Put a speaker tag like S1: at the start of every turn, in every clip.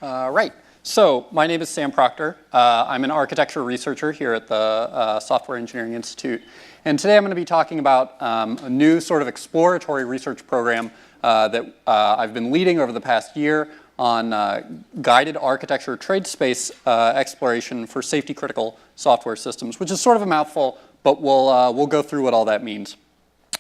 S1: Right. So my name is Sam Procter. I'm an architecture researcher here at the Software Engineering Institute. And today I'm going to be talking about a new sort of exploratory research program that I've been leading over the past year on guided architecture trade space exploration for safety critical software systems, which is sort of a mouthful, but we'll go through what all that means.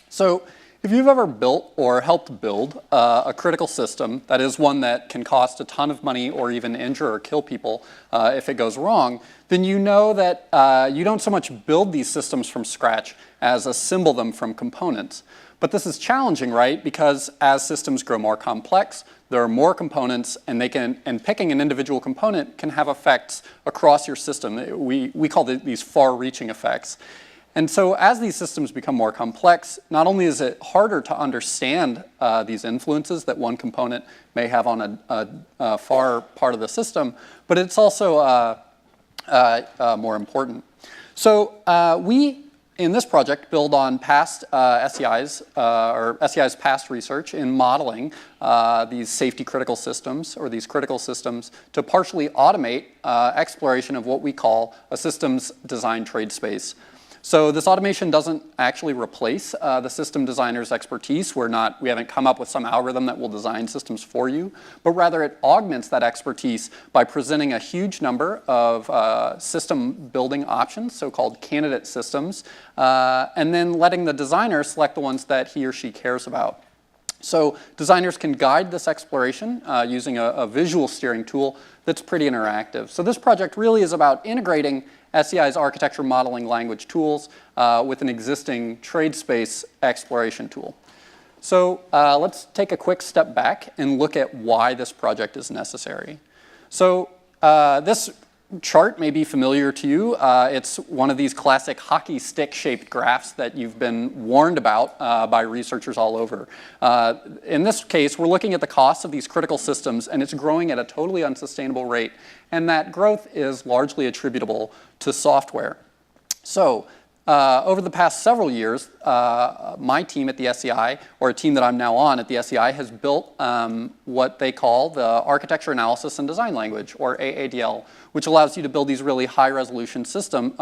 S1: So if you've ever built or helped build a critical system, that is one that can cost a ton of money or even injure or kill people if it goes wrong, then you know that you don't so much build these systems from scratch as assemble them from components. But this is challenging, right? Because as systems grow more complex, there are more components, and picking an individual component can have effects across your system. We call these far-reaching effects. And so as these systems become more complex, not only is it harder to understand these influences that one component may have on a far part of the system, but it's also more important. So we, in this project, build on past SEI's past research in modeling these safety critical systems, or these critical systems, to partially automate exploration of what we call a systems design trade space. So this automation doesn't actually replace the system designer's expertise. We haven't come up with some algorithm that will design systems for you, but rather it augments that expertise by presenting a huge number of system building options, so-called candidate systems, and then letting the designer select the ones that he or she cares about. So designers can guide this exploration using a visual steering tool that's pretty interactive. So this project really is about integrating SEI's architecture modeling language tools with an existing trade space exploration tool. So let's take a quick step back and look at why this project is necessary. So this chart may be familiar to you. It's one of these classic hockey stick shaped graphs that you've been warned about by researchers all over. In this case, we're looking at the cost of these critical systems, and it's growing at a totally unsustainable rate. And that growth is largely attributable to software. So over the past several years, my team at the SEI, or a team that I'm now on at the SEI, has built what they call the Architecture Analysis and Design Language, or AADL, which allows you to build these really high-resolution system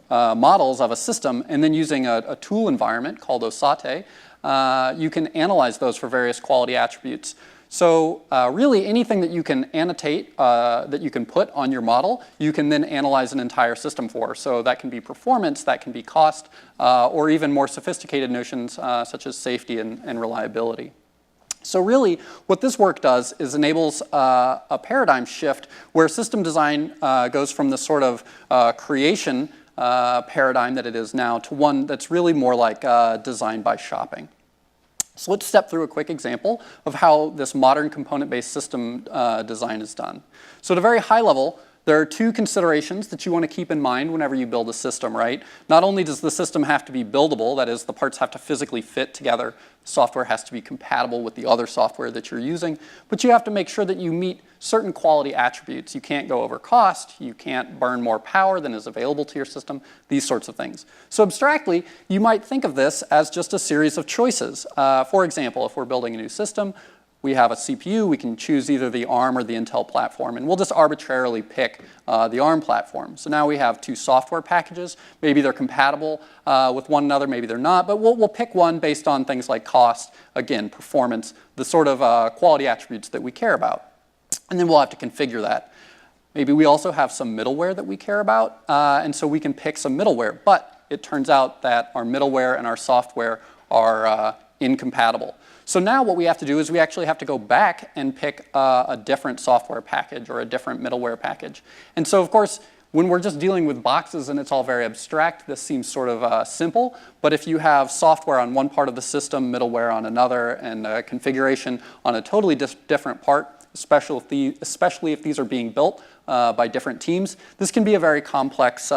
S1: models of a system, and then using a tool environment called OSATE, you can analyze those for various quality attributes. So really anything that you can annotate, that you can put on your model, you can then analyze an entire system for. So that can be performance, that can be cost, or even more sophisticated notions such as safety and reliability. So really, what this work does is enables a paradigm shift where system design goes from the sort of creation paradigm that it is now to one that's really more like design by shopping. So let's step through a quick example of how this modern component-based system design is done. So at a very high level, there are two considerations that you want to keep in mind whenever you build a system, right? Not only does the system have to be buildable, that is, the parts have to physically fit together, software has to be compatible with the other software that you're using, but you have to make sure that you meet certain quality attributes. You can't go over cost, you can't burn more power than is available to your system, these sorts of things. So abstractly, you might think of this as just a series of choices. For example, if we're building a new system, we have a CPU, we can choose either the ARM or the Intel platform, and we'll just arbitrarily pick the ARM platform. So now we have two software packages. Maybe they're compatible with one another, maybe they're not, but we'll pick one based on things like cost, again, performance, the sort of quality attributes that we care about. And then we'll have to configure that. Maybe we also have some middleware that we care about, and so we can pick some middleware, but it turns out that our middleware and our software are incompatible. So now what we have to do is we actually have to go back and pick a different software package or a different middleware package. And so of course, when we're just dealing with boxes and it's all very abstract, this seems sort of simple. But if you have software on one part of the system, middleware on another, and configuration on a totally different part, especially if these are being built by different teams, this can be a very complex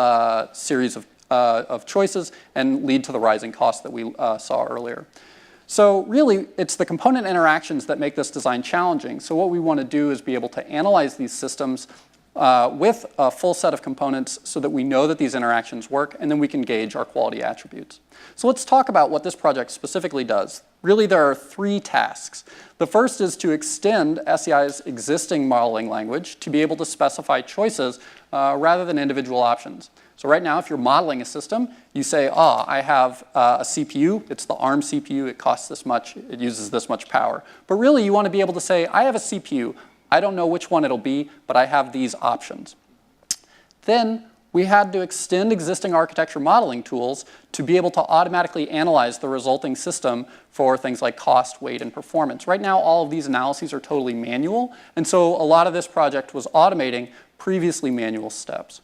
S1: series of choices and lead to the rising costs that we saw earlier. So really, it's the component interactions that make this design challenging. So what we want to do is be able to analyze these systems with a full set of components so that we know that these interactions work, and then we can gauge our quality attributes. So let's talk about what this project specifically does. really there are three tasks. The first is to extend SEI's existing modeling language to be able to specify choices rather than individual options. So right now, if you're modeling a system, you say, I have a CPU, it's the ARM CPU, it costs this much, it uses this much power. But really, you want to be able to say, I have a CPU, I don't know which one it'll be, but I have these options. Then we had to extend existing architecture modeling tools to be able to automatically analyze the resulting system for things like cost, weight, and performance. Right now, all of these analyses are totally manual, and so a lot of this project was automating previously manual steps.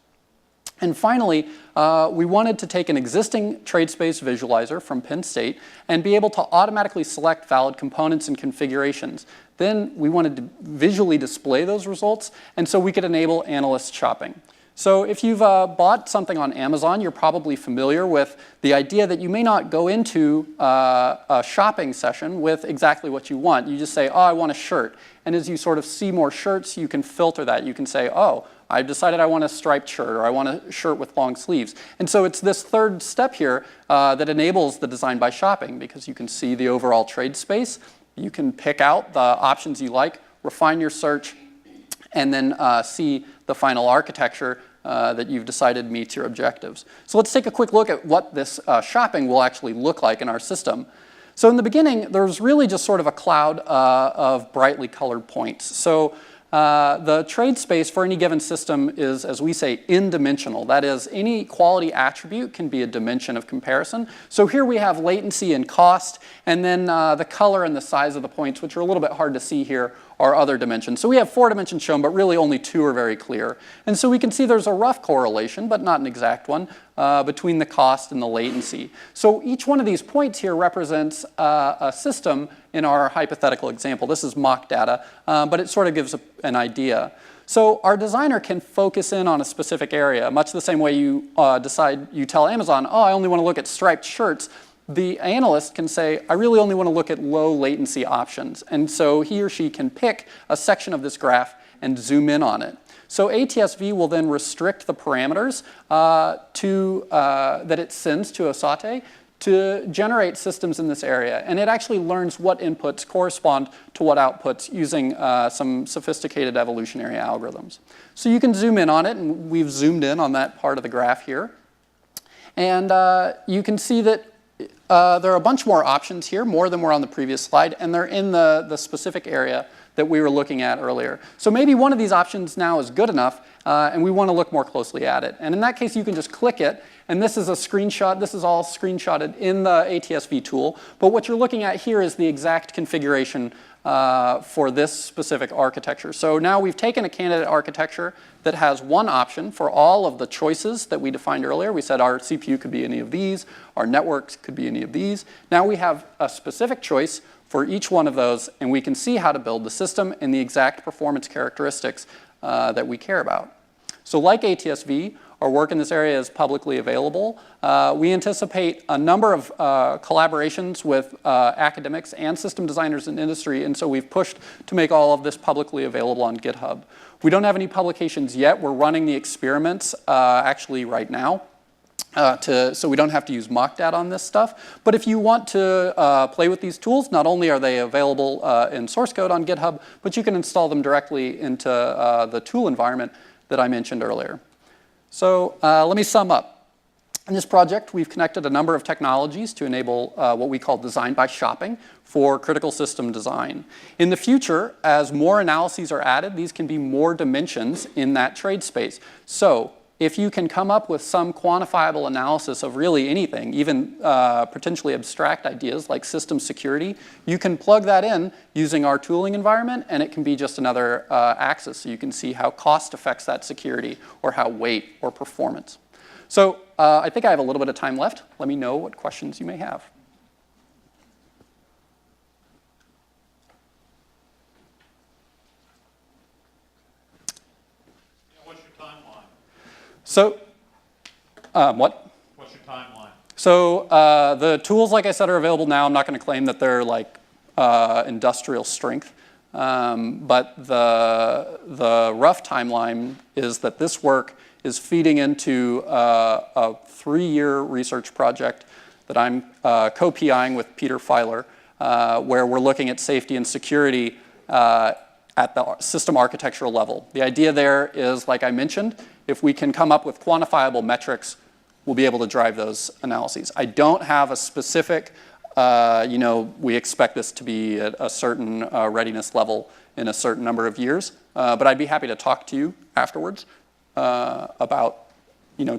S1: And finally, we wanted to take an existing trade space visualizer from Penn State and be able to automatically select valid components and configurations. Then we wanted to visually display those results, and so we could enable analyst shopping. So if you've bought something on Amazon, you're probably familiar with the idea that you may not go into a shopping session with exactly what you want. You just say, I want a shirt. And as you sort of see more shirts, you can filter that. You can say, I've decided I want a striped shirt, or I want a shirt with long sleeves. And so it's this third step here that enables the design by shopping, because you can see the overall trade space. You can pick out the options you like, refine your search, and then see the final architecture that you've decided meets your objectives. So let's take a quick look at what this shopping will actually look like in our system. So in the beginning, there's really just sort of a cloud of brightly colored points. So the trade space for any given system is, as we say, n-dimensional. That is, any quality attribute can be a dimension of comparison. So here we have latency and cost, and then the color and the size of the points, which are a little bit hard to see here, are other dimensions. So we have 4 dimensions shown, but really only 2 are very clear. And so we can see there's a rough correlation, but not an exact one, between the cost and the latency. So each one of these points here represents a system in our hypothetical example. This is mock data, but it sort of gives an idea. So our designer can focus in on a specific area, much the same way you you tell Amazon, I only want to look at striped shirts. The analyst can say, I really only want to look at low latency options. And so he or she can pick a section of this graph and zoom in on it. So ATSV will then restrict the parameters that it sends to OSATE to generate systems in this area. And it actually learns what inputs correspond to what outputs using some sophisticated evolutionary algorithms. So you can zoom in on it, and we've zoomed in on that part of the graph here. And you can see that there are a bunch more options here, more than were on the previous slide, and they're in the specific area that we were looking at earlier. So maybe one of these options now is good enough, and we want to look more closely at it. And in that case, you can just click it, and this is a screenshot. This is all screenshotted in the ATSV tool. But what you're looking at here is the exact configuration for this specific architecture. So now we've taken a candidate architecture that has one option for all of the choices that we defined earlier. We said our CPU could be any of these, our networks could be any of these. Now we have a specific choice for each one of those, and we can see how to build the system and the exact performance characteristics that we care about. So like ATSV, our work in this area is publicly available. We anticipate a number of collaborations with academics and system designers in industry, and so we've pushed to make all of this publicly available on GitHub. We don't have any publications yet. We're running the experiments actually right now. So we don't have to use mock data on this stuff. But if you want to play with these tools, not only are they available in source code on GitHub, but you can install them directly into the tool environment that I mentioned earlier. So let me sum up. In this project, we've connected a number of technologies to enable what we call design by shopping for critical system design. In the future, as more analyses are added, these can be more dimensions in that trade space. So if you can come up with some quantifiable analysis of really anything, even potentially abstract ideas like system security, you can plug that in using our tooling environment, and it can be just another axis. So you can see how cost affects that security, or how weight or performance. So I think I have a little bit of time left. Let me know what questions you may have. So, what?
S2: What's your timeline?
S1: So the tools, like I said, are available now. I'm not going to claim that they're like industrial strength. But the rough timeline is that this work is feeding into a 3-year research project that I'm co-PIing with Peter Filer where we're looking at safety and security at the system architectural level. The idea there is, like I mentioned, if we can come up with quantifiable metrics, we'll be able to drive those analyses. I don't have a specific, we expect this to be at a certain readiness level in a certain number of years, but I'd be happy to talk to you afterwards about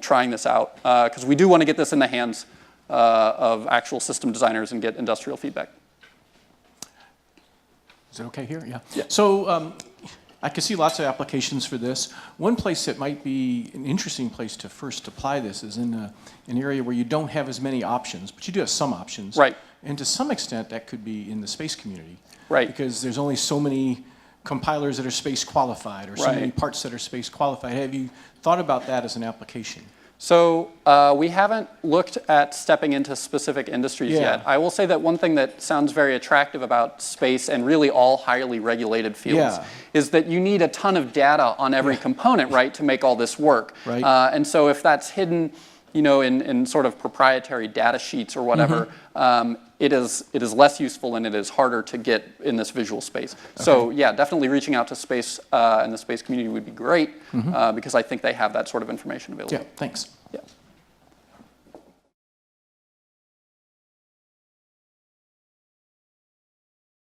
S1: trying this out, because we do want to get this in the hands of actual system designers and get industrial feedback.
S2: Is it okay here? Yeah.
S1: Yeah.
S2: So I can see lots of applications for this. One place that might be an interesting place to first apply this is in an area where you don't have as many options, but you do have some options.
S1: Right.
S2: And to some extent, that could be in the space community.
S1: Right.
S2: Because there's only so many compilers that are space qualified or so many parts that are space qualified. Have you thought about that as an application?
S1: So we haven't looked at stepping into specific industries yet. I will say that one thing that sounds very attractive about space and really all highly regulated fields is that you need a ton of data on every component, right, to make all this work.
S2: Right.
S1: And so if that's hidden, in sort of proprietary data sheets or whatever, it is less useful and it is harder to get in this visual space. Okay. So yeah, definitely reaching out to space and the space community would be great because I think they have that sort of information available.
S2: Yeah, thanks.
S1: Yeah.